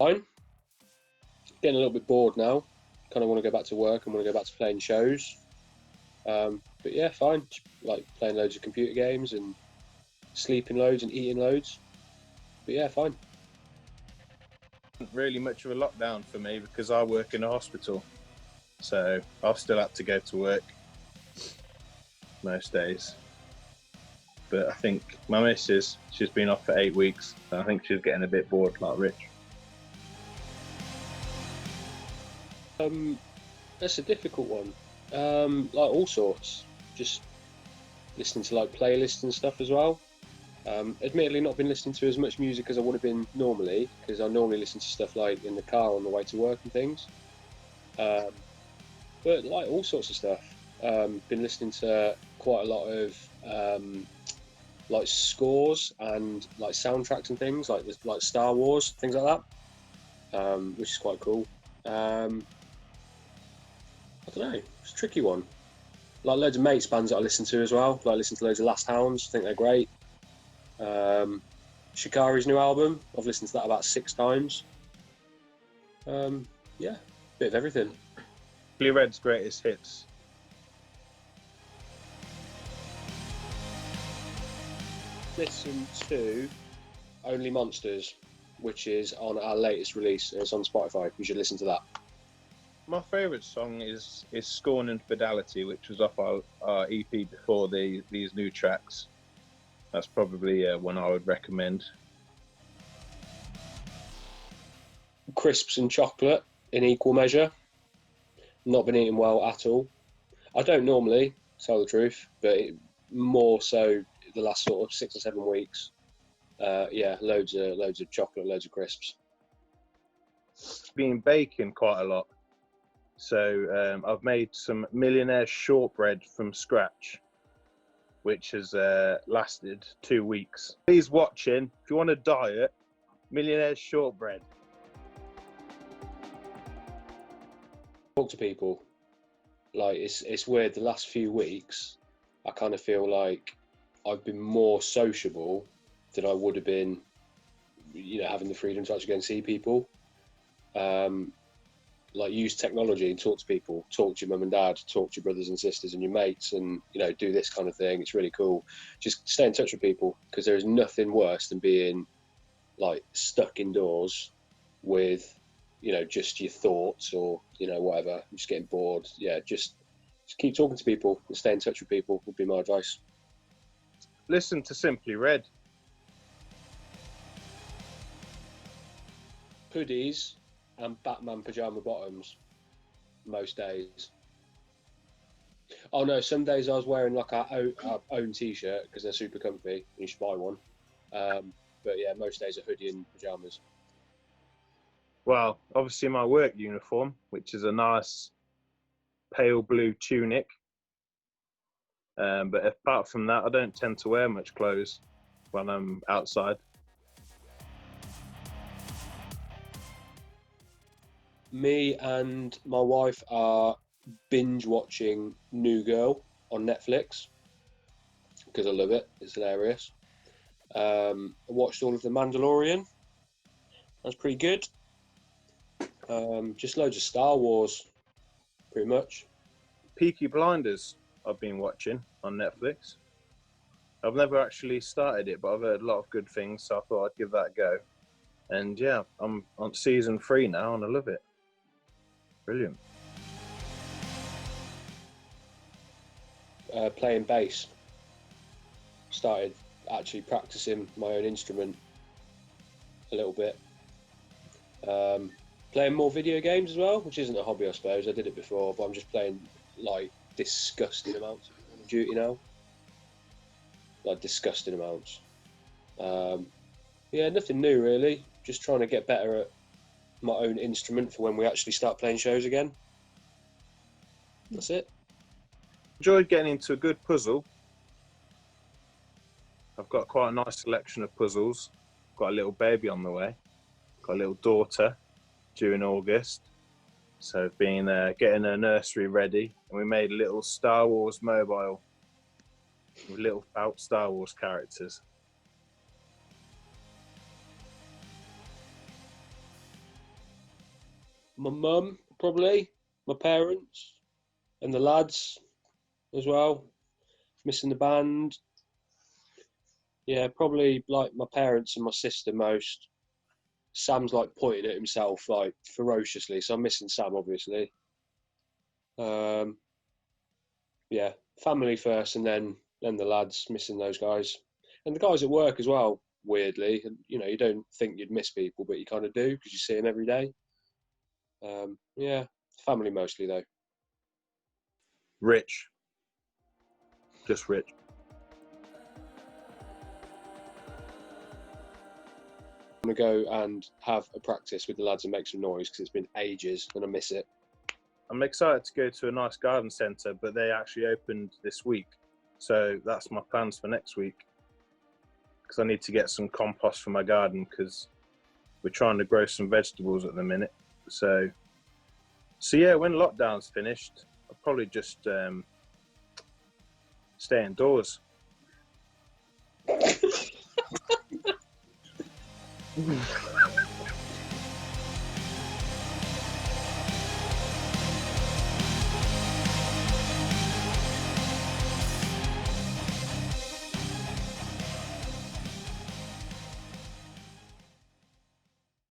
Fine. Getting a little bit bored now. Kind of want to go back to work and want to go back to playing shows. But yeah, fine. Like playing loads of computer games and sleeping loads and eating loads. But yeah, fine. Not really much of a lockdown for me because I work in a hospital. So I've still had to go to work most days. But I think my missus, she's been off for 8 weeks. So I think she's getting a bit bored like Rich. That's a difficult one. Like all sorts. Just listening to like playlists and stuff as well. Admittedly, not been listening to as much music as I would have been normally, because I normally listen to stuff like in the car on the way to work and things. But like all sorts of stuff. Been listening to quite a lot of like scores and like soundtracks and things like Star Wars, things like that, which is quite cool. I don't know, it's a tricky one. Like loads of mates bands that I listen to as well. Like I listen to loads of Last Hounds, I think they're great. Shikari's new album, I've listened to that about 6 times. Yeah, bit of everything. Blue Red's greatest hits. Listen to Only Monsters, which is on our latest release. It's on Spotify. You should listen to that. My favourite song is Scorn and Fidelity, which was off our EP before these new tracks. That's probably one I would recommend. Crisps and chocolate in equal measure. Not been eating well at all. I don't normally, tell the truth, but more so the last sort of 6 or 7 weeks. Yeah, loads of chocolate, loads of crisps. Been baking quite a lot. So I've made some Millionaire's shortbread from scratch, which has lasted 2 weeks. Please watching, if you want a diet, Millionaire's shortbread. Talk to people. Like it's weird. The last few weeks, I kind of feel like I've been more sociable than I would have been, you know, having the freedom to actually go and see people. Like use technology and talk to people, talk to your mum and dad, talk to your brothers and sisters and your mates, and you know, do this kind of thing. It's really cool. Just stay in touch with people, because there is nothing worse than being like stuck indoors with, you know, just your thoughts or, you know, whatever, just getting bored. Yeah, just keep talking to people and stay in touch with people would be my advice. Listen to Simply Red. Hoodies and Batman pyjama bottoms most days. Oh no, some days I was wearing like our own t-shirt because they're super comfy. You should buy one. But yeah, most days are hoodie and pyjamas. Well, obviously my work uniform, which is a nice pale blue tunic. But apart from that, I don't tend to wear much clothes when I'm outside. Me and my wife are binge watching New Girl on Netflix because I love it. It's hilarious. I watched all of The Mandalorian. That's pretty good. Just loads of Star Wars, pretty much. Peaky Blinders I've been watching on Netflix. I've never actually started it, but I've heard a lot of good things, so I thought I'd give that a go. And yeah, I'm on season 3 now and I love it. Brilliant. Playing bass. Started actually practicing my own instrument a little bit. Playing more video games as well, which isn't a hobby, I suppose. I did it before, but I'm just playing like disgusting amounts of Call of Duty now. Like disgusting amounts. Yeah, nothing new really. Just trying to get better at my own instrument for when we actually start playing shows again. That's it. Enjoyed getting into a good puzzle. I've got quite a nice selection of puzzles. Got a little baby on the way. Got a little daughter due in August. So I've been getting her nursery ready. And we made a little Star Wars mobile with little Star Wars characters. My mum, probably, my parents, and the lads as well. Missing the band. Yeah, probably like my parents and my sister most. Sam's like pointing at himself like ferociously, so I'm missing Sam obviously. Um, yeah, family first, and then the lads. Missing those guys, and the guys at work as well. Weirdly, and you don't think you'd miss people, but you kind of do because you see them every day. Yeah, family mostly though. Rich, just Rich. I'm gonna go and have a practice with the lads and make some noise because it's been ages and I miss it. I'm excited to go to a nice garden centre, but they actually opened this week. So that's my plans for next week. Because I need to get some compost for my garden because we're trying to grow some vegetables at the minute. So yeah, when lockdown's finished, I'll probably just stay indoors.